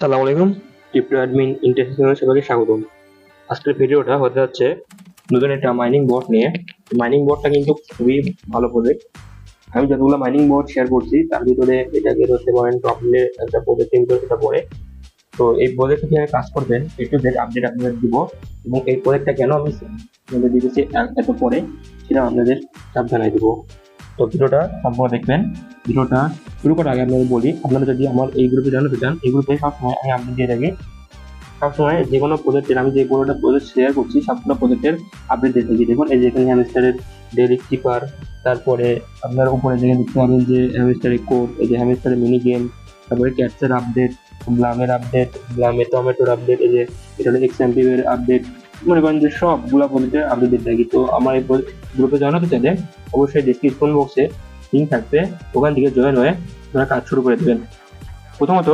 আসসালামু আলাইকুম। Crypto admin ইন্টারফেসে সবাইকে স্বাগতম। আজকের ভিডিওটা হতে যাচ্ছে নতুন একটা মাইনিং বোর্ড নিয়ে। মাইনিং বোর্ডটা কিন্তু খুবই ভালো প্রজেক্ট। আমি যতগুলো মাইনিং বোর্ড শেয়ার করছি তার ভিতরে এটাকে ধরতে পারেন টপলের একটা প্রজেক্টের ভিতরে এটা পড়ে। তো এই প্রজেক্টে কিভাবে কাজ করবেন একটু আপডেট আপনাদের দিব, এবং এই প্রজেক্টটা কেন আমি আপনাদের দিতেছি এত পরে সেটা আপনাদের সাবধানে দিব। তো ভিডিওটা সম্পূর্ণ দেখবেন। ভিডিওটা শুরু করার আগে আপনাদের বলি, আপনারা যদি আমার এই গ্রুপে জানাতে চান, এই গ্রুপে সবসময় আমি আপডেট দিয়ে থাকি। সবসময় যে কোনো প্রজেক্টের আমি যে কোনোটা প্রজেক্ট শেয়ার করছি সবগুলো প্রজেক্টের আপডেট দিয়ে থাকি। দেখুন এই যে এখানে হ্যামস্টারের ডেইলি কিপার, তারপরে আপনার উপরে যেখানে দেখতে পাবেন যে হ্যামস্টারের কোড, এই যে হ্যামস্টারের মিনি গেম, তারপরে ক্যাটসের আপডেট, ব্লামের আপডেট, ব্লামে টমেটোর আপডেট, এই যে এটা হলো এক্সাম্পিভের আপডেট, মনে করেন যে সবগুলা প্রজেক্টের আপডেট দিয়ে থাকি। তো আমার এই গ্রুপে জানাতে চাইলে অবশ্যই ডিসক্রিপশন বক্সে লিঙ্ক থাকবে, ওখান থেকে জয়েন হয়ে আপনারা কাজ শুরু করে দেবেন। প্রথমত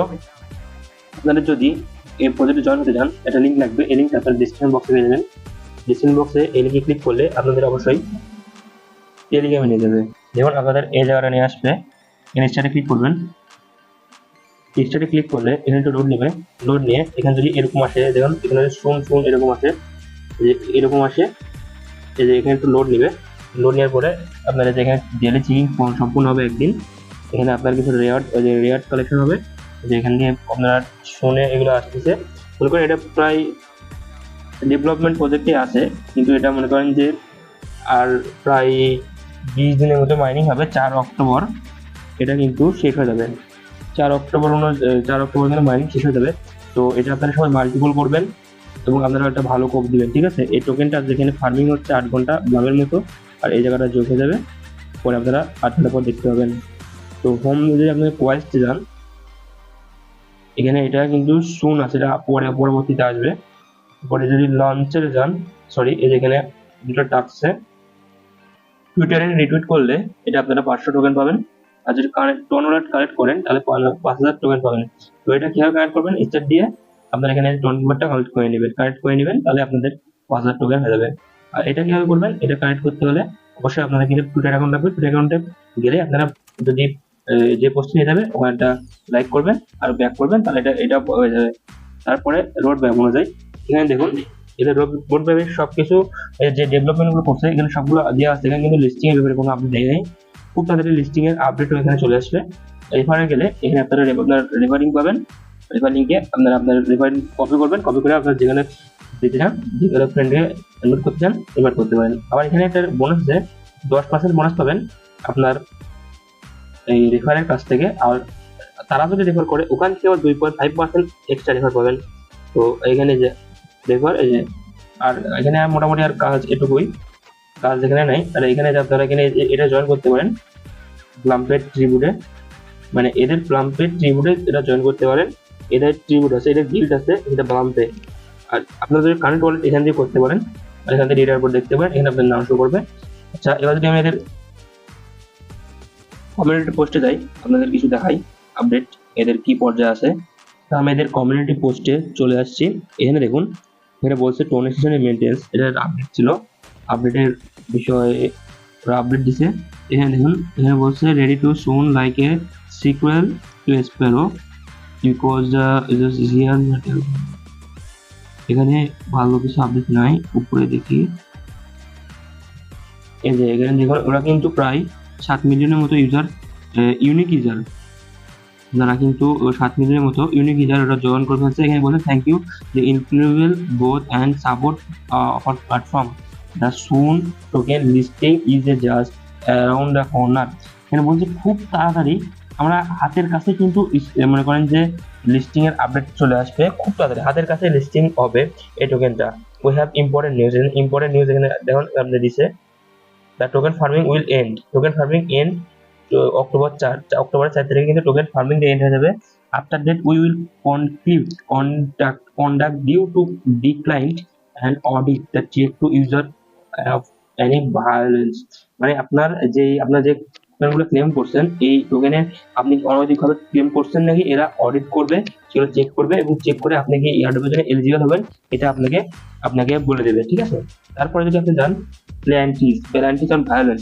আপনাদের যদি এই প্রজেক্টে জয়েন হতে চান, একটা লিঙ্ক লাগবে, এই লিঙ্কটা আপনারা ডিসক্রিপশন বক্সে পেয়ে যাবেন। ডিসক্রিপশন বক্সে এই লিঙ্কে ক্লিক করলে আপনাদের অবশ্যই টেলিগ্রামে নিয়ে যাবে। যেমন আপনাদের এই জায়গাটা নিয়ে আসবে, স্টার্টে ক্লিক করবেন। স্টার্টে ক্লিক করলে এখানে একটু লোড নেবে, লোড নিয়ে এখানে যদি এরকম আসে, দেখুন এখানে শুন এরকম আসে, যে এরকম আসে, এই যে এখানে একটু লোড নেবে। লোড নেওয়ার পরে আপনারা যেখানে ডেইলি চেকিং সম্পূর্ণ হবে একদিন, এখানে আপনার কিছু রেয়ার্ড কালেকশন হবে, যে এখান দিয়ে আপনার শুনে এগুলো আসতেছে। মনে করেন এটা প্রায় ডেভেলপমেন্ট প্রজেক্টে আছে, কিন্তু এটা মনে করেন যে আর প্রায় 20 দিনের মধ্যে মাইনিং হবে। 4 অক্টোবর এটা কিন্তু শেষ হয়ে যাবে। 4 অক্টোবর দিনে মাইনিং শেষ হয়ে যাবে। তো এটা আপনারা সবাই মাল্টিপল করবেন এবং আপনারা একটা ভালো কোপ দিবেন, ঠিক আছে। এই টোকেনটা যেখানে ফার্মিং হচ্ছে 8 ঘন্টা ব্লামের মতো, আর এই জায়গাটা যোগ হয়ে যাবে, পরে আপনারা 8 ঘন্টা পর দেখতে পাবেন। তো হোম যদি আপনার কোয়াইস্টে যান, এখানে এটা কিন্তু শুন আছে, এটা পরবর্তীতে আসবে। পরে যদি লঞ্চের যান, সরি, এই যেখানে দুটো টাক্সে টুইটারে রিটুইট করলে এটা আপনারা 500 টোকেন পাবেন, আর যদি টনওয়ার্ড কালেক্ট করেন তাহলে 5000 টোকেন পাবেন। তো এটা কিভাবে কালেক্ট করবেন, স্টার দিয়ে আপনারা এখানে টনওয়ার্ডটা কালেক্ট করে নেবেন, তাহলে আপনাদের 5000 টোকেন হয়ে যাবে। আর এটা কিভাবে করবেন, এটা কালেক্ট করতে হলে অবশ্যই আপনাদের কিন্তু টুইটার অ্যাকাউন্ট লাগবে। টুইটার অ্যাকাউন্টে গেলে আপনারা যদি যে পোস্ট নিয়ে যাবে ওখানটা লাইক করবেন আর ব্যাক করবেন, তাহলে এটা হয়ে যাবে। তারপরে রোড ম্যাপ অনুযায়ী এখানে দেখুন, এদের রোড ম্যাপে সবকিছু যে ডেভেলপমেন্ট গুলো করছে এখানে সবগুলো দেওয়া আছে। এখানে কিন্তু লিস্টিং এর ব্যাপারে কোনো আপডেট নেই, খুব তাড়াতাড়ি লিস্টিং এর আপডেট এখানে চলে আসবে। রেফারে গেলে এখানে আপনারা আপনার রেফারিং পাবেন, রেফারিংকে আপনার রেফারিং কপি করবেন, কপি করে আপনার যেখানে দিতে চান, যেখানে ফ্রেন্ডকে ইনভাইট করতে চান ইনভাইট করতে পারেন। আবার এখানে একটা বোনাস আছে, 10% বোনাস পাবেন আপনার এই রেফারের কাছ থেকে। আর তারা যদি রেফার করে ওখান থেকে আবার 2.5% এক্সট্রা রেফার পাবেন। তো এখানে যে রেফার, এই যে, আর এখানে মোটামুটি আর কাজ এটুকুই, কাজ এখানে নাই। আর এখানে আপনারা এখানে এটা জয়েন করতে পারেন প্লাম্পেড ট্রিবিউটে, মানে এদের প্লাম্পেড ট্রিবিউটে এটা জয়েন করতে পারেন। এদের ট্রিবিউট আছে, এদের গিল্ড আছে, এটা প্লাম্পে। আর আপনাদের কারেন্ট ওয়ালেট এখান দিয়ে করতে পারেন, আর এখান থেকে রিডার বোর্ড দেখতে পারেন, এখানে আপনার নাম শো করবে। আচ্ছা, এবার যদি আমি এদের কমিউনিটি পোস্টে যাই, আপনাদের কিছু দেখাই আপডেট এদের কি পর্যায়ে আছে। তা আমি এদের কমিউনিটি পোস্টে চলে আসছি। এখানে দেখুন, এখানে বলছে ডোনেশন মেনটেন্স, এটার আপডেট ছিল, আপডেটের বিষয়ে ওরা আপডেট দিছে। এখানে দেখুন, এখানে বলছে ready to soon like a sequel to Sparrow because এখানে ভালো কিছু আপডেট নাই। উপরে দেখি, এই যে এখানে দেখুন ওরা কিন্তু প্রায় 7 মিলিয়নের মতো ইউনিক ইউজার, যারা কিন্তু 7 মিলিয়নের মতো ইউনিক ইউজার ওরা জয়েন করে ফেলছে। এখানে বলে thank you the includable both and support of platform, the soon token listing is a just around the corner. এখানে বলছে খুব তাড়াতাড়ি আমরা হাতের কাছে কিন্তু মনে করেন যে লিস্টিং এর আপডেট চলে আসবে, খুব তাড়াতাড়ি হাতের কাছে লিস্টিং হবে এই টোকেনটা। উই হ্যাভ ইম্পর্টেন্ট নিউজ এখানে দেখুন আপনি দিছে, the token farming will end, token farming end October 4 তারিখে কিন্তু টোকেন ফার্মিং এন্ড হয়ে যাবে। After that we will conduct due to declined and audit the check to user of any violence. মানে আপনার যে টোকেনগুলো ক্লেম করছেন, এই টোকেনের আপনি অনৈতিকভাবে ক্লেম করছেন নাকি, এরা অডিট করবে, সেগুলো চেক করবে, এবং চেক করে আপনি কি এয়ারড্রপের জন্য এলিজিবল হবেন এটা আপনাকে বলে দেবে, ঠিক আছে। তারপরে যদি আপনি যান প্ল্যান্টিস অন ভায়োলেন্স,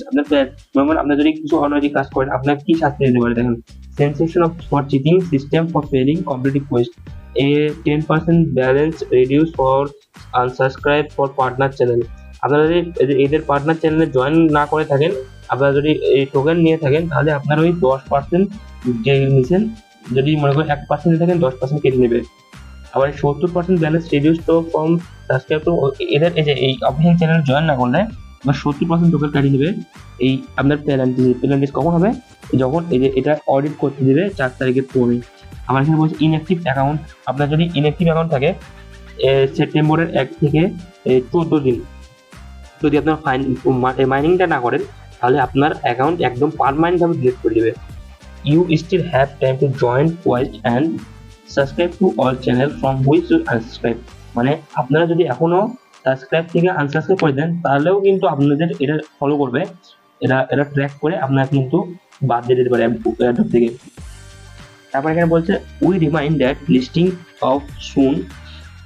আপনার যদি কিছু অনৈতিক কাজ করেন আপনার কি শাস্তি দিতে পারে, দেখেন sensation of for cheating, system for felling competitive Quest, a 10% balance reduce for unsubscribe for partner channel। আপনারা যদি এদের পার্টনার চ্যানেলে জয়েন না করে থাকেন, আপনারা যদি এই টোকেন নিয়ে থাকেন, তাহলে আপনার ওই 10% যে নিছেন, যদি মনে করেন 1% নিয়ে থাকেন 10% কেটে নেবে। আবার 70% ব্যালেন্স রিডিউস তো ফ্রম সাবস্ক্রাইব টু, এদের এই যে এই অফিসিয়াল চ্যানেল জয়েন না করলে এবার 70% টোকেন কাটিয়ে নেবে। এই আপনার পেনাল্টিস কখন হবে? যখন এই যে এটা অডিট করতে দেবে 4 তারিখের পরে। আমার এখানে বলছে ইনঅ্যাক্টিভ অ্যাকাউন্ট। আপনার যদি ইনঅ্যাক্টিভ অ্যাকাউন্ট থাকে সেপ্টেম্বরের 1 থেকে 14 দিন যদি আপনার মাইনিংটা না করেন, তাহলে আপনার অ্যাকাউন্ট একদম পারমানেন্টভাবে ডিলিট করে দেবে। You still have time to join, watch and subscribe to all channel from which you unsubscribe. মানে আপনারা যদি এখনো সাবস্ক্রাইব থেকে আনসাবস্ক্রাইব করে দেন, তাহলেও কিন্তু আপনাদের এটা ফলো করবে, এটা ট্র্যাক করে আপনার কিন্তু বাদ দিয়ে দিতে পারে অ্যাপ থেকে। তারপর এখানে বলছে we remind that listing of soon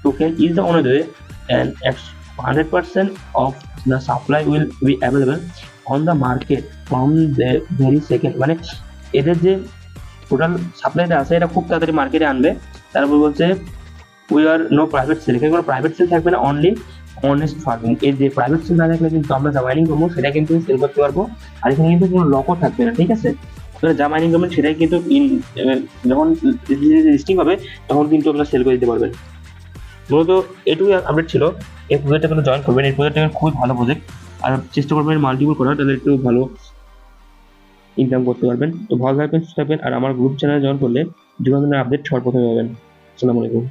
token is the only way and 100% of the supply will be available on the market from the very second। মানে এদের যে টোটাল সাপ্লাইটা আছে এটা খুব তাড়াতাড়ি মার্কেটে আনবে। তারপর বলছে we are no private sale, এখানে কোনো প্রাইভেট সেল থাকবে না, অনলি অনেস্ট ফার্মিং। এই যে প্রাইভেট সেল না থাকলে কিন্তু আমরা যা মাইনিং করবো সেটা কিন্তু সেল করতে পারবো, আর এখানে কিন্তু কোনো লকও থাকবে না, ঠিক আছে? যা মাইনিং করবেন সেটাই কিন্তু যখন লিস্টিং হবে তখন কিন্তু আপনারা সেল করে দিতে পারবেন। মূলত এটুকুই আপডেট ছিল। এই প্রজেক্টটা আপনারা জয়েন করবেন, এই প্রজেক্টটা খুবই ভালো প্রজেক্ট, আর চেষ্টা করবেন মাল্টিপল করার, তাহলে একটু ভালো ইনকাম করতে পারবেন। তো ভালো থাকবেন, সুস্থ থাকবেন, আর আমার গ্রুপ চ্যানেলে জয়েন করলে যে কোনো ধরনের আপডেট সর্বপ্রথমে পাবেন। আসসালামু আলাইকুম।